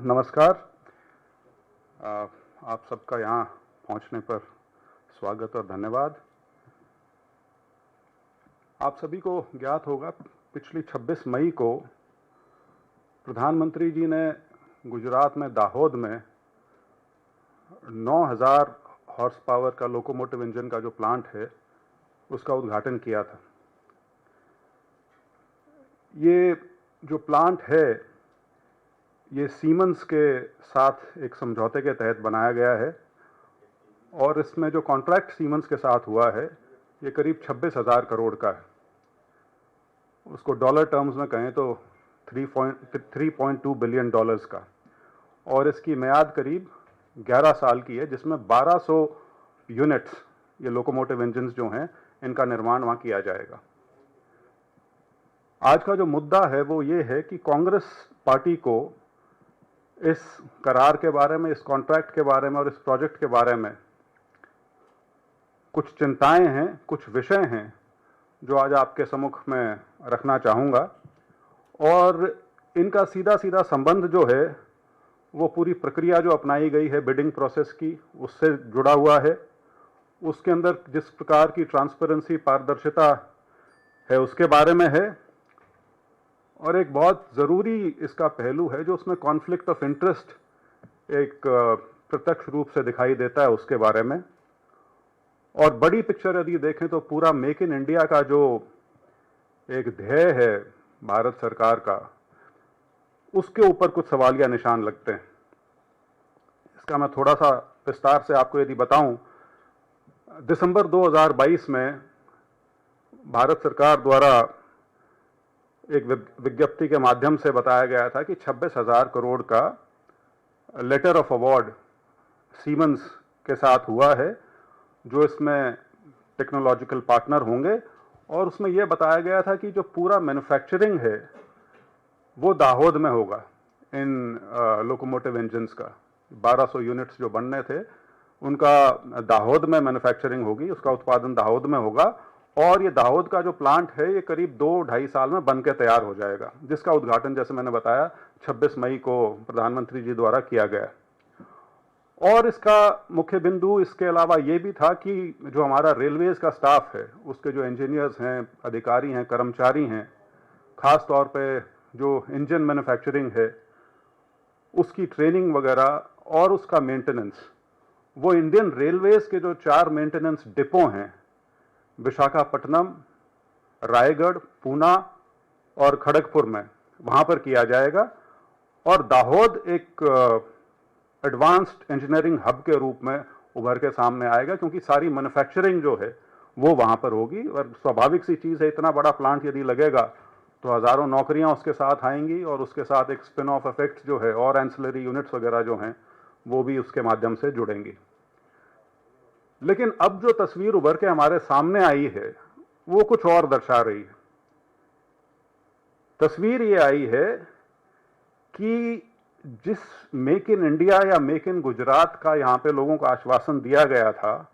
नमस्कार। आप सबका यहाँ पहुँचने पर स्वागत और धन्यवाद। आप सभी को ज्ञात होगा, पिछली 26 मई को प्रधानमंत्री जी ने गुजरात में दाहोद में 9000 हॉर्स पावर का लोकोमोटिव इंजन का जो प्लांट है उसका उद्घाटन किया था। ये जो प्लांट है ये सीमेंस के साथ एक समझौते के तहत बनाया गया है और इसमें जो कॉन्ट्रैक्ट सीमेंस के साथ हुआ है ये करीब 26,000 करोड़ का है। उसको डॉलर टर्म्स में कहें तो 3.2 बिलियन डॉलर्स का, और इसकी म्याद करीब 11 साल की है, जिसमें 1200 यूनिट्स ये लोकोमोटिव इंजन्स जो हैं इनका निर्माण वहाँ किया जाएगा। आज का जो मुद्दा है वो ये है कि कांग्रेस पार्टी को इस करार के बारे में, इस कॉन्ट्रैक्ट के बारे में और इस प्रोजेक्ट के बारे में कुछ चिंताएं हैं, कुछ विषय हैं जो आज आपके सम्मुख में रखना चाहूँगा। और इनका सीधा सीधा संबंध जो है वो पूरी प्रक्रिया जो अपनाई गई है बिडिंग प्रोसेस की, उससे जुड़ा हुआ है। उसके अंदर जिस प्रकार की ट्रांसपेरेंसी, पारदर्शिता है उसके बारे में है, और एक बहुत ज़रूरी इसका पहलू है जो उसमें कॉन्फ्लिक्ट ऑफ इंटरेस्ट एक प्रत्यक्ष रूप से दिखाई देता है, उसके बारे में। और बड़ी पिक्चर यदि देखें तो पूरा मेक इन इंडिया का जो एक ध्येय है भारत सरकार का, उसके ऊपर कुछ सवालिया निशान लगते हैं। इसका मैं थोड़ा सा विस्तार से आपको यदि बताऊं, दिसंबर 2022 में भारत सरकार द्वारा एक विज्ञप्ति के माध्यम से बताया गया था कि 26,000 करोड़ का लेटर ऑफ अवार्ड सीमेंस के साथ हुआ है, जो इसमें टेक्नोलॉजिकल पार्टनर होंगे। और उसमें यह बताया गया था कि जो पूरा मैन्युफैक्चरिंग है वो दाहोद में होगा। इन लोकोमोटिव इंजन्स का 1200 यूनिट्स जो बनने थे उनका दाहोद में मैन्युफैक्चरिंग होगी, उसका उत्पादन दाहोद में होगा। और ये दाहोद का जो प्लांट है ये करीब 2-2.5 साल में बन के तैयार हो जाएगा, जिसका उद्घाटन जैसे मैंने बताया 26 मई को प्रधानमंत्री जी द्वारा किया गया। और इसका मुख्य बिंदु इसके अलावा ये भी था कि जो हमारा रेलवेज का स्टाफ है, उसके जो इंजीनियर्स हैं, अधिकारी हैं, कर्मचारी हैं, खास तौर पे जो इंजन मैन्युफैक्चरिंग है उसकी ट्रेनिंग वगैरह और उसका मेंटेनेंस, वो इंडियन रेलवेज के जो 4 मेंटेनेंस डिपो हैं, विशाखापट्टनम, रायगढ़, पूना और खड़गपुर में, वहाँ पर किया जाएगा। और दाहोद एक एडवांस्ड इंजीनियरिंग हब के रूप में उभर के सामने आएगा, क्योंकि सारी मैन्युफैक्चरिंग जो है वो वहाँ पर होगी। और स्वाभाविक सी चीज़ है, इतना बड़ा प्लांट यदि लगेगा तो हज़ारों नौकरियाँ उसके साथ आएंगी, और उसके साथ एक स्पिन ऑफ इफेक्ट जो है और एंसिलरी यूनिट्स वगैरह जो हैं वो भी उसके माध्यम से जुड़ेंगी। लेकिन अब जो तस्वीर उभर के हमारे सामने आई है वो कुछ और दर्शा रही है। तस्वीर ये आई है कि जिस मेक इन इंडिया या मेक इन गुजरात का यहां पे लोगों को आश्वासन दिया गया था,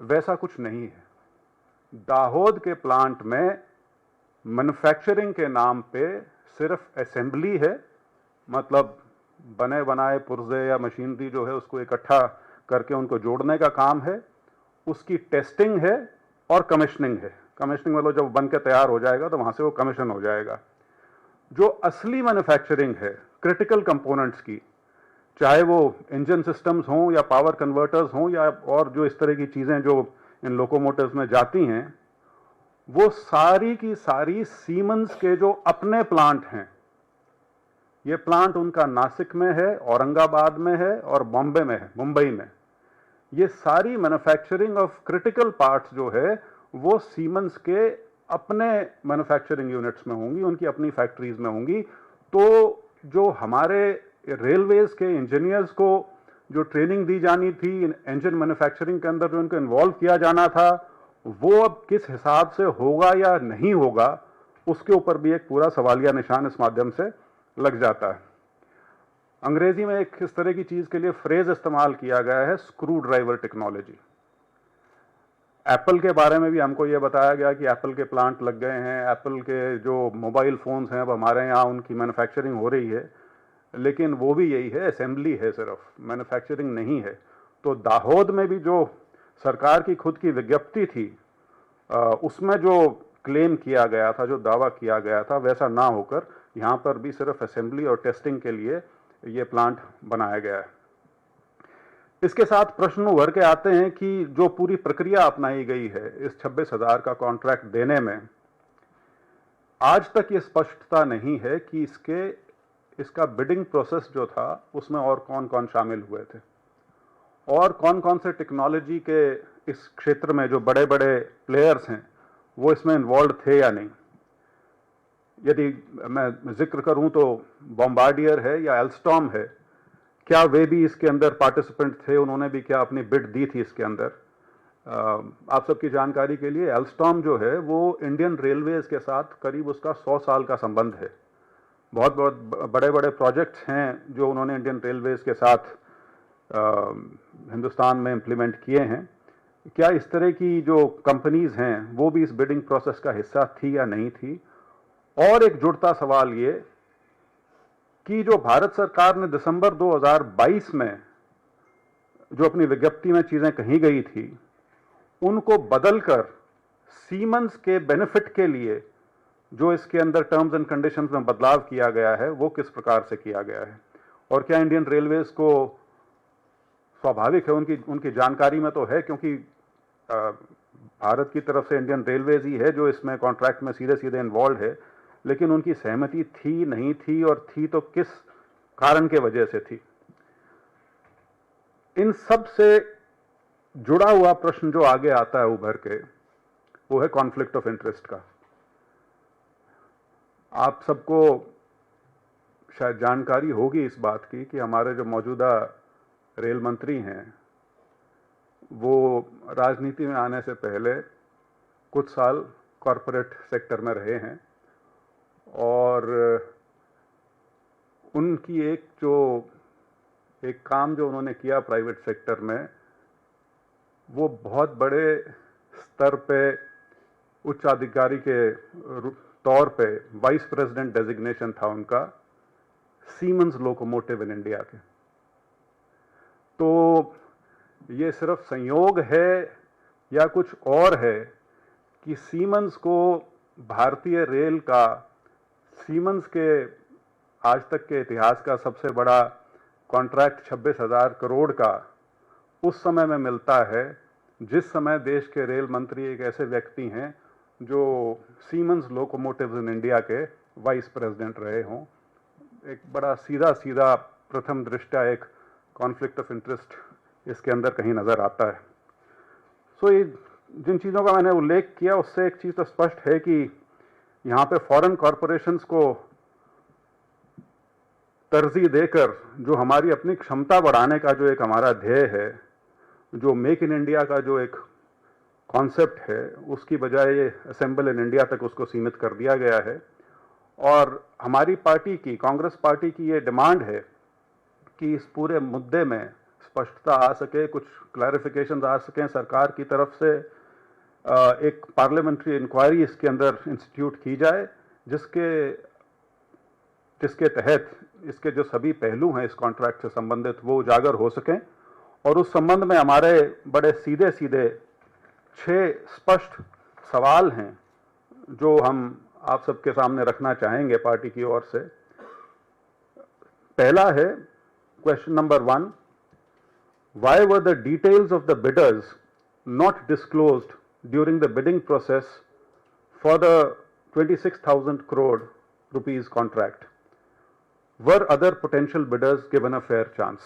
वैसा कुछ नहीं है। दाहोद के प्लांट में मैन्युफैक्चरिंग के नाम पे सिर्फ असेंबली है, मतलब बने बनाए पुर्जे या मशीनरी जो है उसको इकट्ठा करके उनको जोड़ने का काम है। उसकी टेस्टिंग है और कमीशनिंग है। कमीशनिंग मतलब जब बन के तैयार हो जाएगा तो वहाँ से वो कमीशन हो जाएगा। जो असली मैन्युफैक्चरिंग है क्रिटिकल कंपोनेंट्स की, चाहे वो इंजन सिस्टम्स हों या पावर कन्वर्टर्स हों या और जो इस तरह की चीज़ें जो इन लोकोमोटिव्स में जाती हैं, वो सारी की सारी सीमेंस के जो अपने प्लांट हैं, ये प्लांट उनका नासिक में है, औरंगाबाद में है और बॉम्बे में है, मुंबई में। ये सारी मैन्युफैक्चरिंग ऑफ क्रिटिकल पार्ट्स जो है वो सीमेंस के अपने मैन्युफैक्चरिंग यूनिट्स में होंगी, उनकी अपनी फैक्ट्रीज में होंगी। तो जो हमारे रेलवेज के इंजीनियर्स को जो ट्रेनिंग दी जानी थी इंजन मैन्युफैक्चरिंग के अंदर, जो उनको इन्वॉल्व किया जाना था, वो अब किस हिसाब से होगा या नहीं होगा, उसके ऊपर भी एक पूरा सवालिया निशान इस माध्यम से लग जाता है। अंग्रेजी में एक इस तरह की चीज के लिए फ्रेज इस्तेमाल किया गया है, स्क्रू ड्राइवर टेक्नोलॉजी। एप्पल के बारे में भी हमको यह बताया गया कि एप्पल के प्लांट लग गए हैं, एप्पल के जो मोबाइल फोन्स हैं अब हमारे यहाँ उनकी मैन्युफैक्चरिंग हो रही है। लेकिन वो भी यही है, असेंबली है, सिर्फ मैन्युफैक्चरिंग नहीं है। तो दाहोद में भी जो सरकार की खुद की विज्ञप्ति थी, उसमें जो क्लेम किया गया था, जो दावा किया गया था, वैसा ना होकर यहाँ पर भी सिर्फ असेंबली और टेस्टिंग के लिए ये प्लांट बनाया गया है। इसके साथ प्रश्न उभर के आते हैं कि जो पूरी प्रक्रिया अपनाई गई है इस 26,000 का कॉन्ट्रैक्ट देने में, आज तक ये स्पष्टता नहीं है कि इसका बिडिंग प्रोसेस जो था उसमें और कौन कौन शामिल हुए थे और कौन कौन से टेक्नोलॉजी के इस क्षेत्र में जो बड़े बड़े प्लेयर्स हैं वो इसमें इन्वॉल्व थे या नहीं। यदि मैं जिक्र करूं तो बॉम्बार्डियर है या एल्स्टॉम है, क्या वे भी इसके अंदर पार्टिसिपेंट थे, उन्होंने भी क्या अपनी बिड दी थी इसके अंदर। आप सबकी जानकारी के लिए एल्स्टॉम जो है वो इंडियन रेलवेज के साथ करीब उसका 100 साल का संबंध है। बहुत बहुत बड़े बड़े प्रोजेक्ट्स हैं जो उन्होंने इंडियन रेलवेज के साथ हिंदुस्तान में इम्प्लीमेंट किए हैं। क्या इस तरह की जो कंपनीज हैं वो भी इस बिडिंग प्रोसेस का हिस्सा थी या नहीं थी। और एक जुड़ता सवाल ये कि जो भारत सरकार ने दिसंबर 2022 में जो अपनी विज्ञप्ति में चीजें कही गई थी उनको बदलकर सीमेंस के बेनिफिट के लिए जो इसके अंदर टर्म्स एंड कंडीशंस में बदलाव किया गया है वो किस प्रकार से किया गया है। और क्या इंडियन रेलवेज को, स्वाभाविक है उनकी जानकारी में तो है क्योंकि भारत की तरफ से इंडियन रेलवेज ही है जो इसमें कॉन्ट्रैक्ट में सीधे सीधे इन्वॉल्व है, लेकिन उनकी सहमति थी नहीं थी और थी तो किस कारण के वजह से थी। इन सब से जुड़ा हुआ प्रश्न जो आगे आता है उभर के वो है कॉन्फ्लिक्ट ऑफ इंटरेस्ट का। आप सबको शायद जानकारी होगी इस बात की कि हमारे जो मौजूदा रेल मंत्री हैं वो राजनीति में आने से पहले कुछ साल कॉरपोरेट सेक्टर में रहे हैं और उनकी एक काम जो उन्होंने किया प्राइवेट सेक्टर में वो बहुत बड़े स्तर पे उच्च अधिकारी के तौर पे वाइस प्रेसिडेंट डेजिग्नेशन था उनका सीमेंस लोकोमोटिव इन इंडिया के। तो ये सिर्फ संयोग है या कुछ और है कि सीमेंस को भारतीय रेल का, सीमेंस के आज तक के इतिहास का सबसे बड़ा कॉन्ट्रैक्ट 26,000 करोड़ का उस समय में मिलता है जिस समय देश के रेल मंत्री एक ऐसे व्यक्ति हैं जो सीमेंस लोकोमोटिव्स इन इंडिया के वाइस प्रेसिडेंट रहे हों। एक बड़ा सीधा सीधा प्रथम दृष्टया एक कॉन्फ्लिक्ट ऑफ इंटरेस्ट इसके अंदर कहीं नजर आता है। सो ये जिन चीज़ों का मैंने उल्लेख किया उससे एक चीज़ तो स्पष्ट है कि यहाँ पे फॉरेन कॉरपोरेशंस को तरजीह देकर जो हमारी अपनी क्षमता बढ़ाने का जो एक हमारा ध्येय है, जो मेक इन इंडिया का जो एक कॉन्सेप्ट है, उसकी बजाय ये असेंबल इन इंडिया तक उसको सीमित कर दिया गया है। और हमारी पार्टी की, कांग्रेस पार्टी की ये डिमांड है कि इस पूरे मुद्दे में स्पष्टता आ सके, कुछ क्लैरिफिकेशन आ सकें सरकार की तरफ से। एक पार्लियामेंट्री इंक्वायरी इसके अंदर इंस्टीट्यूट की जाए जिसके तहत इसके जो सभी पहलू हैं इस कॉन्ट्रैक्ट से संबंधित वो उजागर हो सकें। और उस संबंध में हमारे बड़े सीधे सीधे 6 स्पष्ट सवाल हैं जो हम आप सबके सामने रखना चाहेंगे पार्टी की ओर से। पहला है question number 1, why were the details of the bidders not disclosed during the bidding process for the 26,000 crore rupees contract? Were other potential bidders given a fair chance?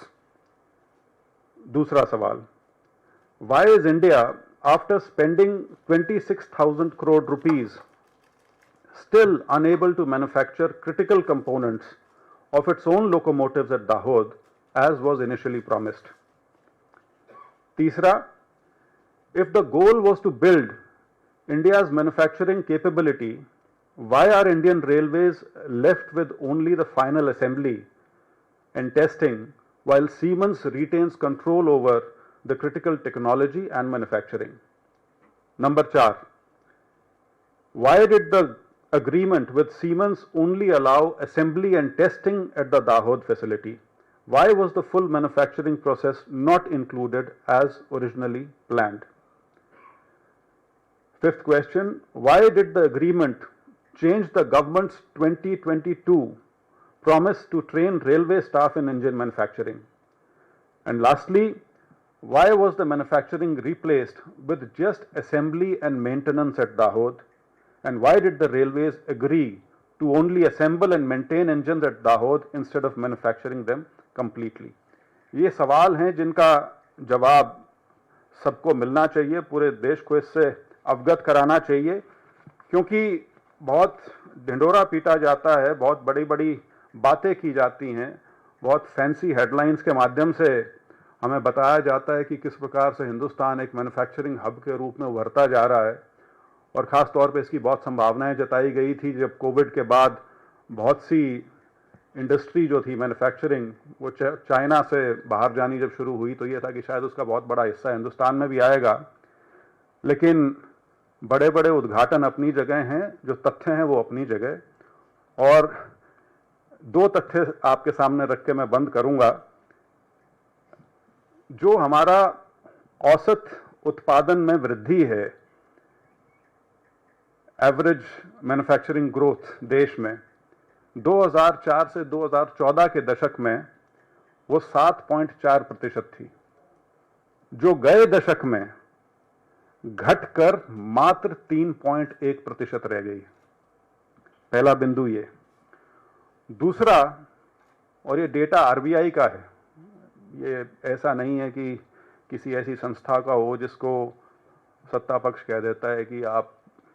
दूसरा सवाल, why is India, after spending 26,000 crore rupees, still unable to manufacture critical components of its own locomotives at Dahod as was initially promised? तीसरा, if the goal was to build India's manufacturing capability, why are Indian Railways left with only the final assembly and testing while Siemens retains control over the critical technology and manufacturing? Number 4, why did the agreement with Siemens only allow assembly and testing at the Dahod facility? Why was the full manufacturing process not included as originally planned? Fifth question, why did the agreement change the government's 2022 promise to train railway staff in engine manufacturing? And lastly, why was the manufacturing replaced with just assembly and maintenance at Dahod? And why did the railways agree to only assemble and maintain engines at Dahod instead of manufacturing them completely? ये सवाल हैं जिनका जवाब सबको मिलना चाहिए, पूरे देश को इससे अवगत कराना चाहिए, क्योंकि बहुत ढिंढोरा पीटा जाता है, बहुत बड़ी बड़ी बातें की जाती हैं, बहुत फैंसी हेडलाइंस के माध्यम से हमें बताया जाता है कि किस प्रकार से हिंदुस्तान एक मैन्युफैक्चरिंग हब के रूप में उभरता जा रहा है, और ख़ास तौर पे इसकी बहुत संभावनाएं जताई गई थी जब कोविड के बाद बहुत सी इंडस्ट्री जो थी मैन्युफैक्चरिंग वो चाइना से बाहर जानी जब शुरू हुई तो ये था कि शायद उसका बहुत बड़ा हिस्सा हिंदुस्तान में भी आएगा। लेकिन बड़े बड़े उद्घाटन अपनी जगह हैं, जो तथ्य हैं वो अपनी जगह, और दो तथ्य आपके सामने रख के मैं बंद करूंगा। जो हमारा औसत उत्पादन में वृद्धि है, एवरेज मैन्युफैक्चरिंग ग्रोथ देश में 2004 से 2014 के दशक में वो 7.4% थी, जो गए दशक में घटकर मात्र 3.1% रह गई। पहला बिंदु ये। दूसरा, और ये डेटा आरबीआई का है, ये ऐसा नहीं है कि किसी ऐसी संस्था का हो जिसको सत्ता पक्ष कह देता है कि आप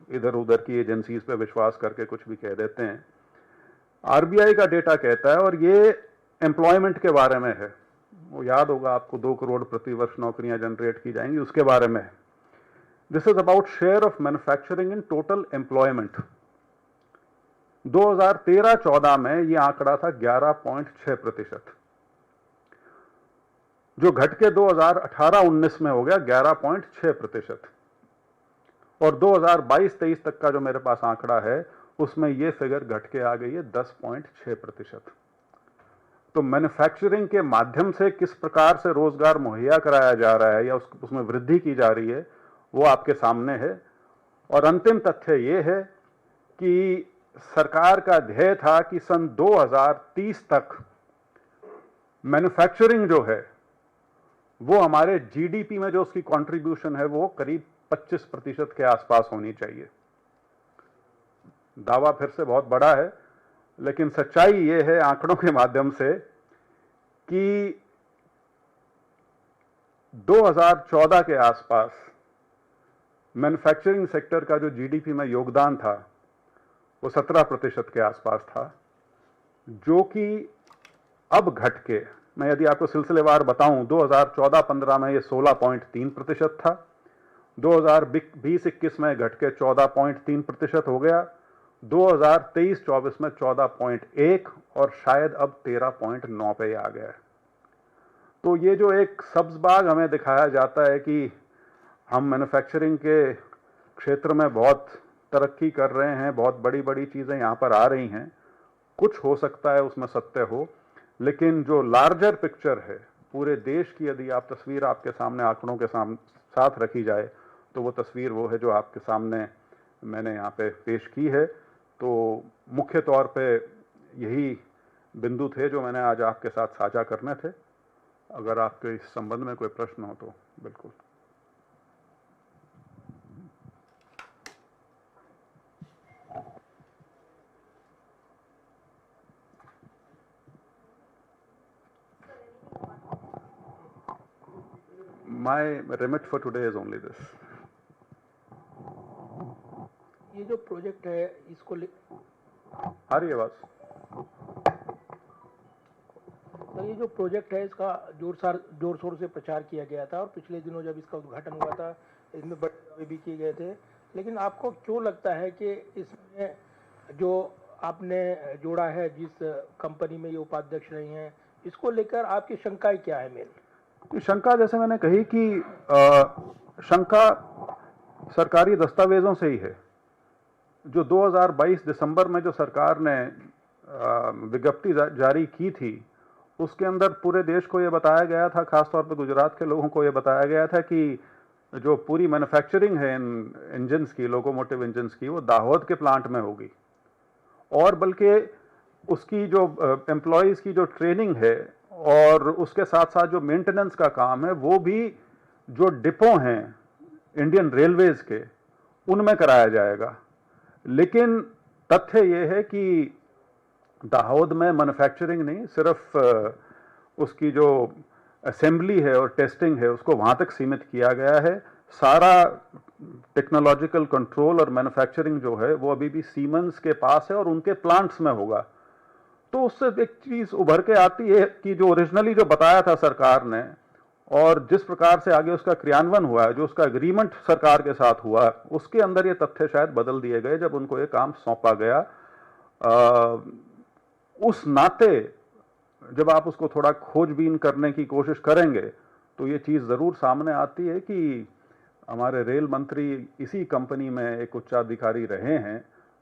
इधर उधर की एजेंसीज पे विश्वास करके कुछ भी कह देते हैं। आरबीआई का डेटा कहता है, और ये एम्प्लॉयमेंट के बारे में है, वो याद होगा आपको, 2 करोड़ प्रति वर्ष नौकरियां जनरेट की जाएंगी, उसके बारे में है। This is about share of manufacturing in total employment. 2013-14 में ये आंकड़ा था 11.6%, जो घट के 2018-19 में हो गया 11.6%, और 2022-23 तक का जो मेरे पास आंकड़ा है उसमें ये फिगर घट के आ गई है 10.6%। तो मैन्युफैक्चरिंग के माध्यम से किस प्रकार से रोजगार मुहैया कराया जा रहा है या उसमें वृद्धि की जा रही है वो आपके सामने है। और अंतिम तथ्य ये है कि सरकार का ध्येय था कि सन 2030 तक मैन्युफैक्चरिंग जो है वो हमारे जीडीपी में जो उसकी कंट्रीब्यूशन है वो करीब 25% के आसपास होनी चाहिए। दावा फिर से बहुत बड़ा है, लेकिन सच्चाई ये है आंकड़ों के माध्यम से कि 2014 के आसपास मैन्युफैक्चरिंग सेक्टर का जो जीडीपी में योगदान था वो 17% के आसपास था, जो कि अब घट के, मैं यदि आपको सिलसिलेवार बताऊं, 2014-15 में ये 16.3% था, 2020-21 में घट के 14.3% हो गया, 2023-24 में 14.1 और शायद अब 13.9 पे आ गया है। तो ये जो एक सब्ज बाग हमें दिखाया जाता है कि हम मैन्युफैक्चरिंग के क्षेत्र में बहुत तरक्की कर रहे हैं, बहुत बड़ी बड़ी चीज़ें यहाँ पर आ रही हैं, कुछ हो सकता है उसमें सत्य हो, लेकिन जो लार्जर पिक्चर है पूरे देश की, यदि आप तस्वीर आपके सामने आंकड़ों के साथ रखी जाए तो वो तस्वीर वो है जो आपके सामने मैंने यहाँ पे पेश की है। तो मुख्य तौर पे यही बिंदु थे जो मैंने आज आपके साथ साझा करने थे। अगर आपके इस संबंध में कोई प्रश्न हो तो बिल्कुल। My remit for today is only this. ये जो प्रोजेक्ट है इसको आ रही है बात? तो ये जो प्रोजेक्ट है इसका जोर शोर से प्रचार किया गया था, और पिछले दिनों जब इसका उद्घाटन हुआ था इसमें बड़े दावे भी किए गए थे, लेकिन आपको क्यों लगता है कि इसमें जो आपने जोड़ा है, जिस कंपनी में ये उपाध्यक्ष रही हैं, इसको लेकर आपकी शंकाएं क्या है? मेन शंका, जैसे मैंने कही कि शंका सरकारी दस्तावेजों से ही है। जो 2022 दिसंबर में जो सरकार ने विज्ञप्ति जारी की थी, उसके अंदर पूरे देश को ये बताया गया था, खासतौर पर गुजरात के लोगों को ये बताया गया था कि जो पूरी मैन्युफैक्चरिंग है इन इंजन्स की, लोकोमोटिव इंजन्स की, वो दाहोद के प्लांट में होगी। और बल्कि उसकी जो एम्प्लॉयज़ की जो ट्रेनिंग है और उसके साथ साथ जो मेंटेनेंस का काम है, वो भी जो डिपो हैं इंडियन रेलवेज के, उनमें कराया जाएगा। लेकिन तथ्य ये है कि दाहोद में मैन्युफैक्चरिंग नहीं, सिर्फ उसकी जो असेंबली है और टेस्टिंग है उसको वहां तक सीमित किया गया है। सारा टेक्नोलॉजिकल कंट्रोल और मैन्युफैक्चरिंग जो है वो अभी भी सीमेंस के पास है और उनके प्लांट्स में होगा। तो उससे एक चीज उभर के आती है कि जो ओरिजिनली जो बताया था सरकार ने और जिस प्रकार से आगे उसका क्रियान्वयन हुआ है, जो उसका एग्रीमेंट सरकार के साथ हुआ, उसके अंदर ये तथ्य शायद बदल दिए गए जब उनको ये काम सौंपा गया। उस नाते जब आप उसको थोड़ा खोजबीन करने की कोशिश करेंगे तो ये चीज़ ज़रूर सामने आती है कि हमारे रेल मंत्री इसी कंपनी में एक उच्चाधिकारी रहे हैं,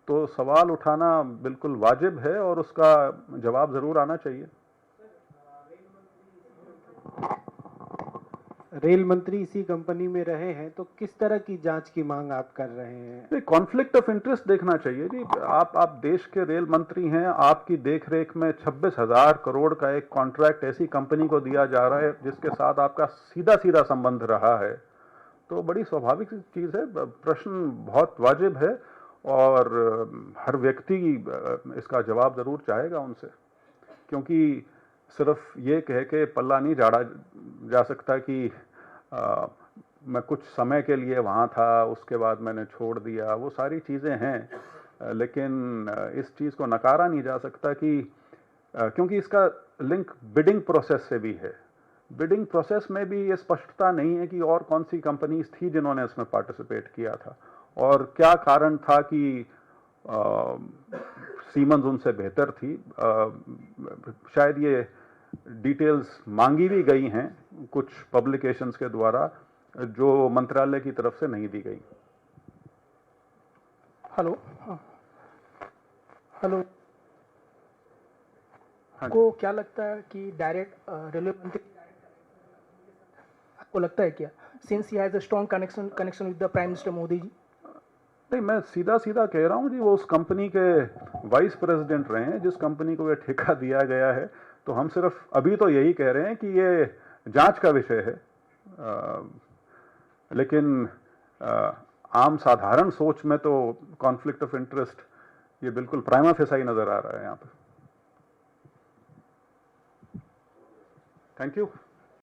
तो सवाल उठाना बिल्कुल वाजिब है और उसका जवाब ज़रूर आना चाहिए। रेल मंत्री इसी कंपनी में रहे हैं, तो किस तरह की जांच की मांग आप कर रहे हैं? कॉन्फ्लिक्ट ऑफ इंटरेस्ट देखना चाहिए जी। आप देश के रेल मंत्री हैं, आपकी देखरेख में 26,000 करोड़ का एक कॉन्ट्रैक्ट ऐसी कंपनी को दिया जा रहा है जिसके साथ आपका सीधा सीधा संबंध रहा है, तो बड़ी स्वाभाविक चीज़ है। प्रश्न बहुत वाजिब है और हर व्यक्ति इसका जवाब ज़रूर चाहेगा उनसे, क्योंकि सिर्फ ये कह के पल्ला नहीं झाड़ा जा सकता कि मैं कुछ समय के लिए वहाँ था, उसके बाद मैंने छोड़ दिया, वो सारी चीज़ें हैं। लेकिन इस चीज़ को नकारा नहीं जा सकता कि क्योंकि इसका लिंक बिडिंग प्रोसेस से भी है। बिडिंग प्रोसेस में भी ये स्पष्टता नहीं है कि और कौन सी कंपनीज थी जिन्होंने इसमें पार्टिसिपेट किया था और क्या कारण था कि सीमेंस उनसे बेहतर थी। शायद ये डिटेल्स मांगी भी गई हैं कुछ पब्लिकेशंस के द्वारा जो मंत्रालय की तरफ से नहीं दी गई। हेलो, हेलो, को क्या लगता है कि डायरेक्ट रेलवे मंत्री आपको लगता है क्या, since he has a strong connection with the prime minister Modi ji? नहीं, मैं सीधा सीधा कह रहा हूँ जी, वो उस कंपनी के वाइस प्रेसिडेंट रहे हैं जिस कंपनी को ये ठेका दिया गया है। तो हम सिर्फ अभी तो यही कह रहे हैं कि ये जांच का विषय है, लेकिन आम साधारण सोच में तो कॉन्फ्लिक्ट ऑफ इंटरेस्ट ये बिल्कुल प्राइमा फेसाई नजर आ रहा है यहाँ पे। Thank you.